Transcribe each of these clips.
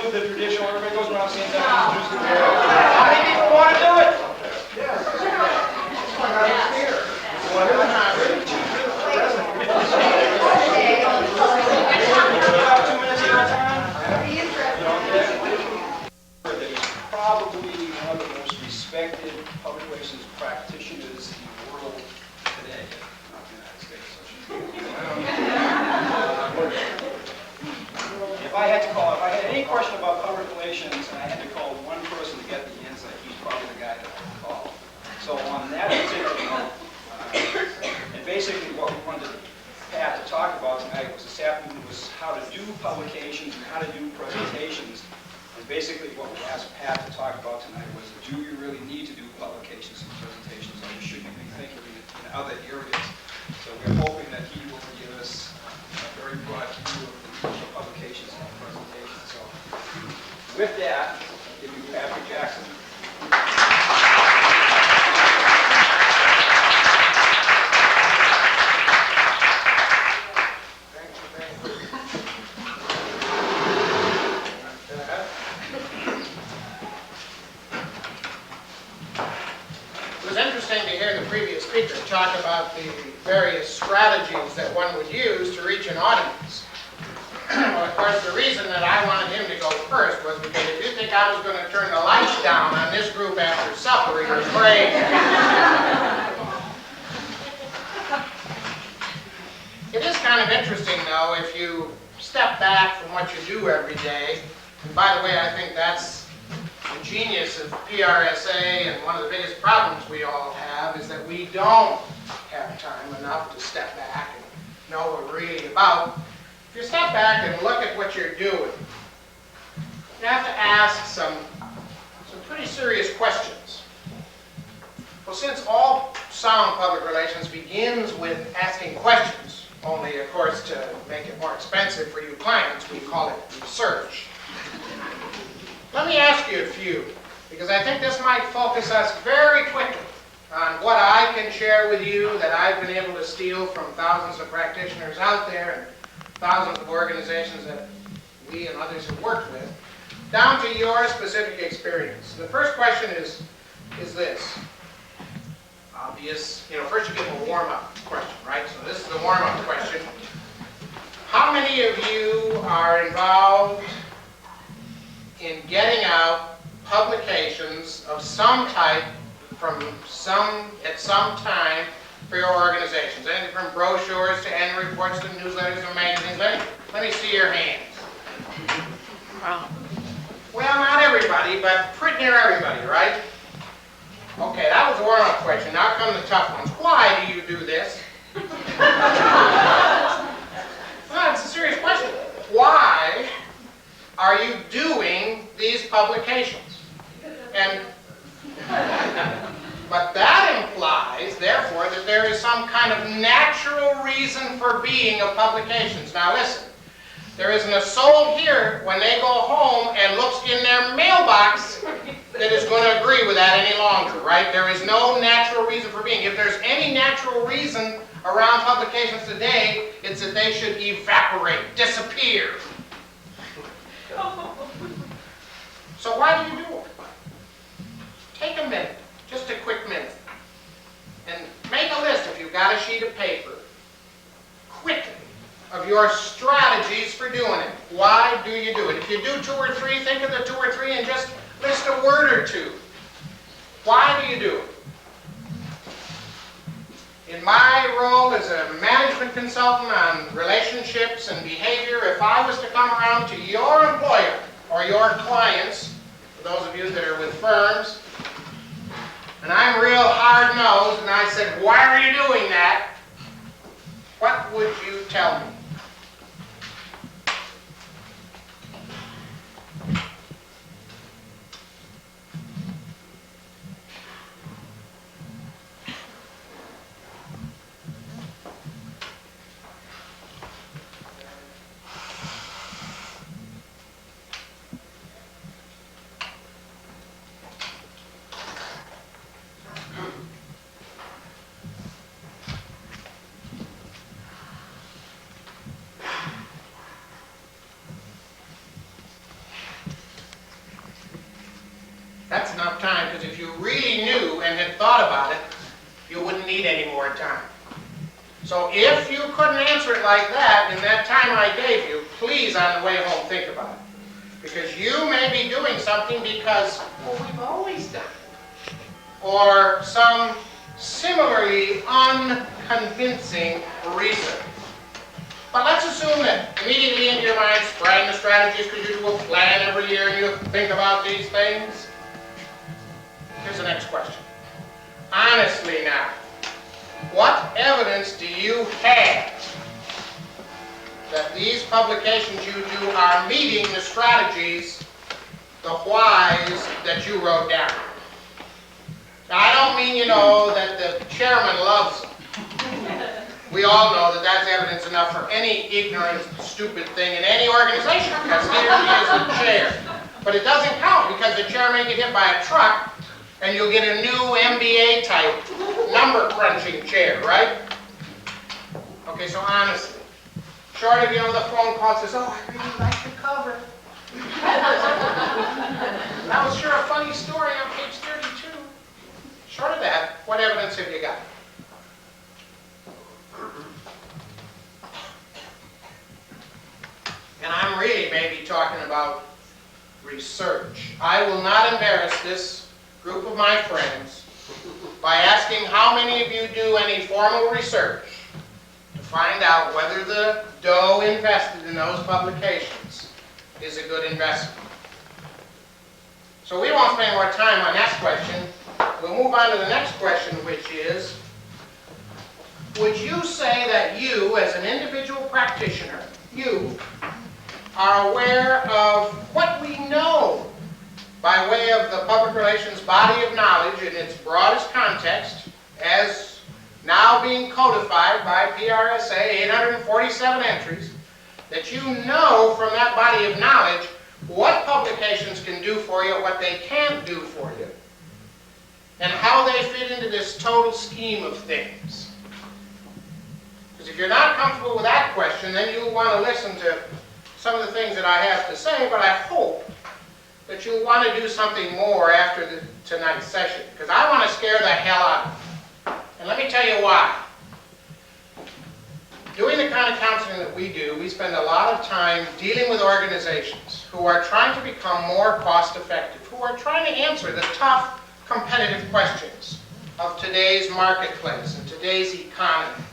to do the traditional, everybody goes around saying that. How many people want to do it? Yes. About 2 minutes at a time. That he's probably one of the most respected public relations practitioners in the world today. Not the United States. If I had any question about public relations and I had to call one person to get the insight, he's probably the guy that I would call. So on that particular note, and basically what we wanted Pat to talk about tonight was this afternoon was how to do publications and how to do presentations. And basically what we asked Pat to talk about tonight was, do you really need to do publications and presentations, or should you be thinking in other areas? So we're hoping that he will give us a very broad view of the publications and presentations. So with that, I'll give you Patrick Jackson. Speaker talk about the various strategies that one would use to reach an audience. Well, of course, the reason that I wanted him to go first was because if you think I was going to turn the lights down on this group after supper, you're crazy. It is kind of interesting, though, if you step back from what you do every day. And by the way, I think that's the genius of PRSA, and one of the biggest problems we all have is that we don't have time enough to step back and know what we're really about. If you step back and look at what you're doing, you have to ask some pretty serious questions. Well, since all sound public relations begins with asking questions, only of course to make it more expensive for you clients, we call it research. Let me ask you a few, because I think this might focus us very quickly on what I can share with you that I've been able to steal from thousands of practitioners out there and thousands of organizations that we and others have worked with, down to your specific experience. The first question is this. Obvious, first you give a warm-up question, right? So this is the warm-up question. How many of you are involved in getting out publications of some type at some time for your organizations? Anything from brochures to annual reports to newsletters or magazines? Let me see your hands. Wow. Well, not everybody, but pretty near everybody, right? Okay, that was a warm-up question. Now come the tough ones. Why do you do this? Well, it's a serious question. Why are you doing these publications? But that implies, therefore, that there is some kind of natural reason for being of publications. Now listen, there isn't a soul here when they go home and looks in their mailbox that is going to agree with that any longer, right? There is no natural reason for being. If there's any natural reason around publications today, it's that they should evaporate, disappear. So why do you do it? Take a minute, just a quick minute, and make a list, if you've got a sheet of paper, quickly, of your strategies for doing it. Why do you do it? If you do 2 or 3, think of the 2 or 3 and just list a word or 2. Why do you do it? In my role as a management consultant on relationships and behavior, if I was to come around to your employer or your clients, for those of you that are with firms, and I'm real hard-nosed and I said, why are you doing that? What would you tell me? you really knew and had thought about it, you wouldn't need any more time. So if you couldn't answer it like that in that time I gave you, please on the way home think about it. Because you may be doing something because, well, we've always done it. Or some similarly unconvincing reason. But let's assume that immediately into your mind sprang the strategies because you do a plan every year and you think about these things. Here's the next question. Honestly now, what evidence do you have that these publications you do are meeting the strategies, the whys that you wrote down? Now, I don't mean, that the chairman loves them. We all know that that's evidence enough for any ignorant, stupid thing in any organization, because here he is the chair. But it doesn't count, because the chair may get hit by a truck, and you'll get a new MBA-type number-crunching chair, right? Okay, so honestly, short of, the phone call says, oh, I really like the cover. That was sure a funny story on page 32. Short of that, what evidence have you got? And I'm really maybe talking about research. I will not embarrass this group of my friends by asking how many of you do any formal research to find out whether the dough invested in those publications is a good investment. So we won't spend more time on that question. We'll move on to the next question, which is, would you say that you, as an individual practitioner, you are aware of what we know by way of the public relations body of knowledge in its broadest context, as now being codified by PRSA, 847 entries, that you know from that body of knowledge what publications can do for you, what they can't do for you, and how they fit into this total scheme of things. Because if you're not comfortable with that question, then you'll want to listen to some of the things that I have to say, but I hope that you'll want to do something more after tonight's session, because I want to scare the hell out of you. And let me tell you why. Doing the kind of counseling that we do, we spend a lot of time dealing with organizations who are trying to become more cost-effective, who are trying to answer the tough, competitive questions of today's marketplace and today's economy.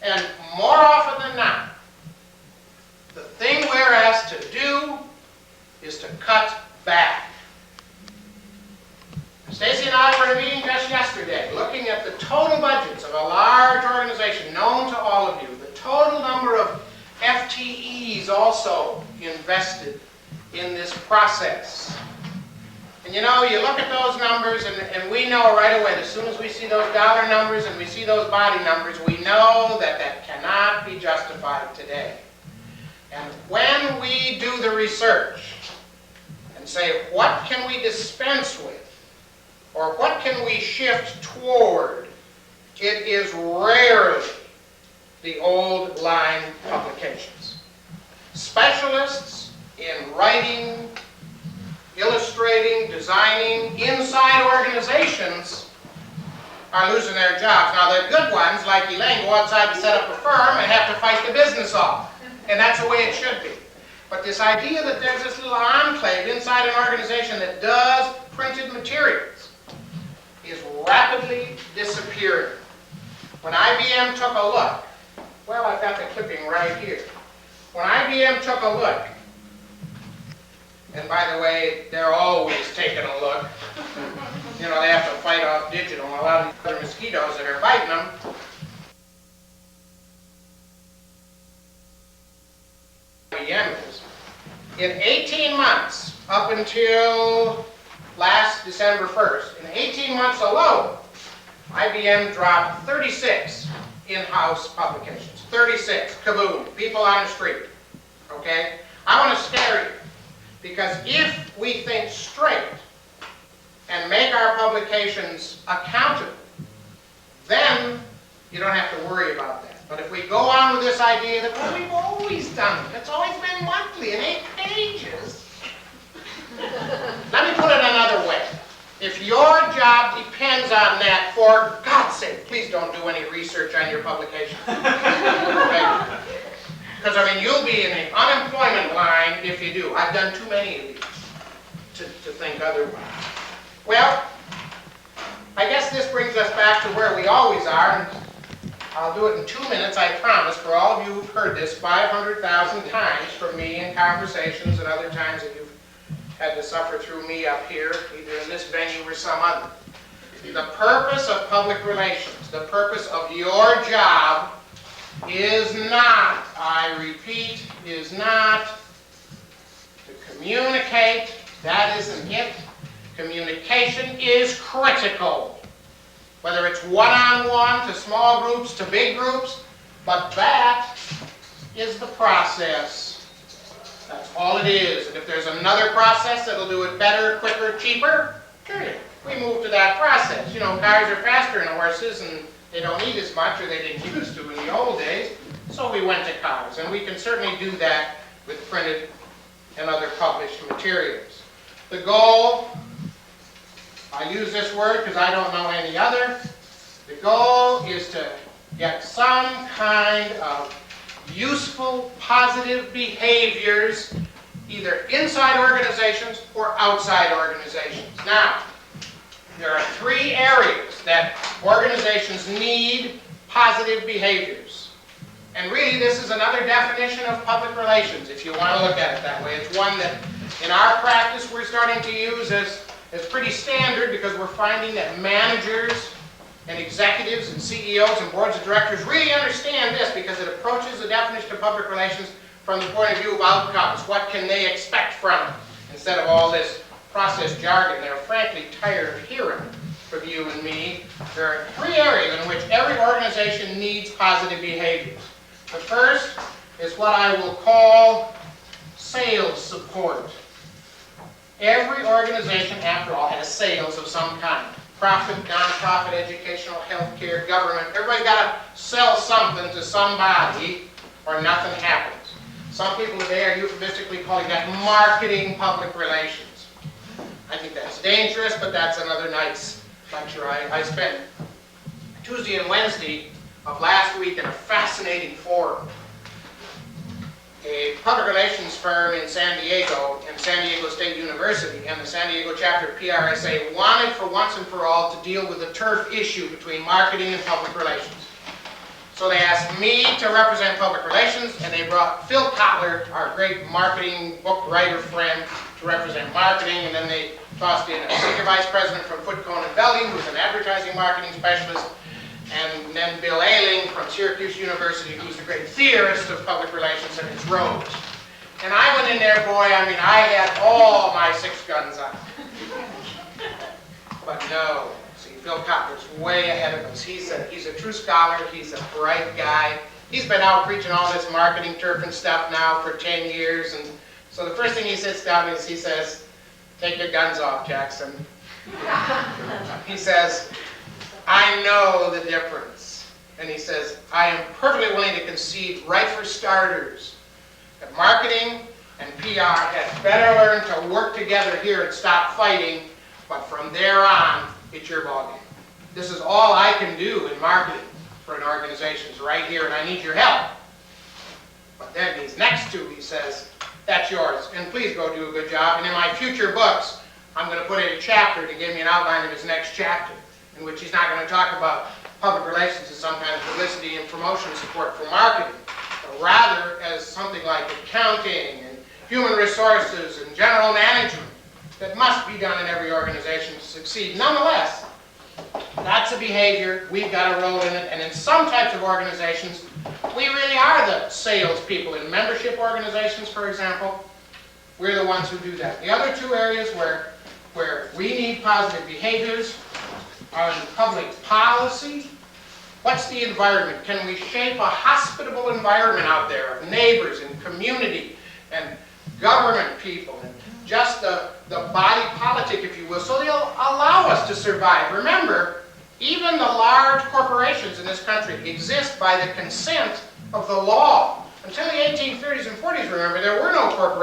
And more often than not, the thing we're asked to do is to cut back. Stacy and I were at a meeting just yesterday looking at the total budgets of a large organization known to all of you, the total number of FTEs also invested in this process. And you look at those numbers and we know right away, as soon as we see those dollar numbers and we see those body numbers, we know that that cannot be justified today. And when we do the research and say, what can we dispense with? Or what can we shift toward? It is rarely the old line publications. Specialists in writing, illustrating, designing, inside organizations are losing their jobs. Now the good ones, like Elaine, go outside to set up a firm and have to fight the business off. And that's the way it should be. But this idea that there's this little enclave inside an organization that does printed materials is rapidly disappearing. When IBM took a look, well, I've got the clipping right here. When IBM took a look, and by the way, they're always taking a look. They have to fight off digital and a lot of the other mosquitoes that are biting them. IBM is. In 18 months, up until last December 1st, in 18 months alone, IBM dropped 36 in-house publications. 36, kaboom, people on the street. Okay? I want to scare you, because if we think straight and make our publications accountable, then you don't have to worry about that. But if we go on with this idea that, well, we've always done it, it's always been monthly in 8 pages. Let me put it another way. If job depends on that. For God's sake, please don't do any research on your publication. Okay? Because, I mean, you'll be in the unemployment line if you do. I've done too many of these to think otherwise. Well, I guess this brings us back to where we always are, and I'll do it in 2 minutes, I promise, for all of you who've heard this 500,000 times from me in conversations and other times that you've had to suffer through me up here, either in this venue or some other. The purpose of public relations, the purpose of your job is not, I repeat, is not to communicate. That isn't it. Communication is critical. Whether it's one-on-one to small groups to big groups, but that is the process. That's all it is. And if there's another process that'll do it better, quicker, cheaper, period. We move to that process. You know, cars are faster than horses and they don't eat as much, or they didn't used to in the old days, so we went to cars. And we can certainly do that with printed and other published materials. The goal, I use this word because I don't know any other, the goal is to get some kind of useful, positive behaviors either inside organizations or outside organizations. Now, there are 3 areas that organizations need positive behaviors. And really, this is another definition of public relations, if you want to look at it that way. It's one that, in our practice, we're starting to use as pretty standard because we're finding that managers and executives and CEOs and boards of directors really understand this because it approaches the definition of public relations from the point of view of outcomes. What can they expect from it? Instead of all this process jargon they're frankly tired of hearing from you and me. There are 3 areas in which every organization needs positive behaviors. The first is what I will call sales support. Every organization, after all, has sales of some kind. Profit, non-profit, educational, healthcare, government. Everybody's got to sell something to somebody or nothing happens. Some people today are euphemistically calling that marketing public relations. I think that's dangerous, but that's another night's lecture. I spent Tuesday and Wednesday of last week in a fascinating forum. A public relations firm in San Diego State University, and the San Diego chapter of PRSA wanted for once and for all to deal with the turf issue between marketing and public relations. So they asked me to represent public relations, and they brought Phil Kotler, our great marketing book writer friend, to represent marketing, and then they tossed in a senior vice president from Foot, Cone & Belling, who's an advertising marketing specialist, and then Bill Ayling from Syracuse University, who's the great theorist of public relations, and it's Rose. And I went in there, boy, I mean, I had all my 6 guns on. But no, see, Phil Kotler's way ahead of us. He's a true scholar, he's a bright guy. He's been out preaching all this marketing turf and stuff now for 10 years, and so the first thing he sits down is he says, "Take your guns off, Jackson." He says, "I know the difference." And he says, "I am perfectly willing to concede right for starters that marketing and PR had better learn to work together here and stop fighting, but from there on, it's your ballgame. This is all I can do in marketing for an organization is right here, and I need your help." But then these next 2, he says, "That's yours, and please go do a good job. And in my future books, I'm going to put in a chapter to give me an outline of his next chapter, in which he's not going to talk about public relations as some kind of publicity and promotion support for marketing, but rather as something like accounting and human resources and general management that must be done in every organization to succeed. Nonetheless, that's a behavior, we've got a role in it, and in some types of organizations, we really are the salespeople. In membership organizations, for example, we're the ones who do that. The other 2 areas where we need positive behaviors are in public policy. What's the environment? Can we shape a hospitable environment out there of neighbors and community and government people and just the body politic, if you will, so they'll allow us to survive? Remember, even the large corporations in this country exist by the consent of the law. Until the 1830s and 40s, remember, there were no corporations.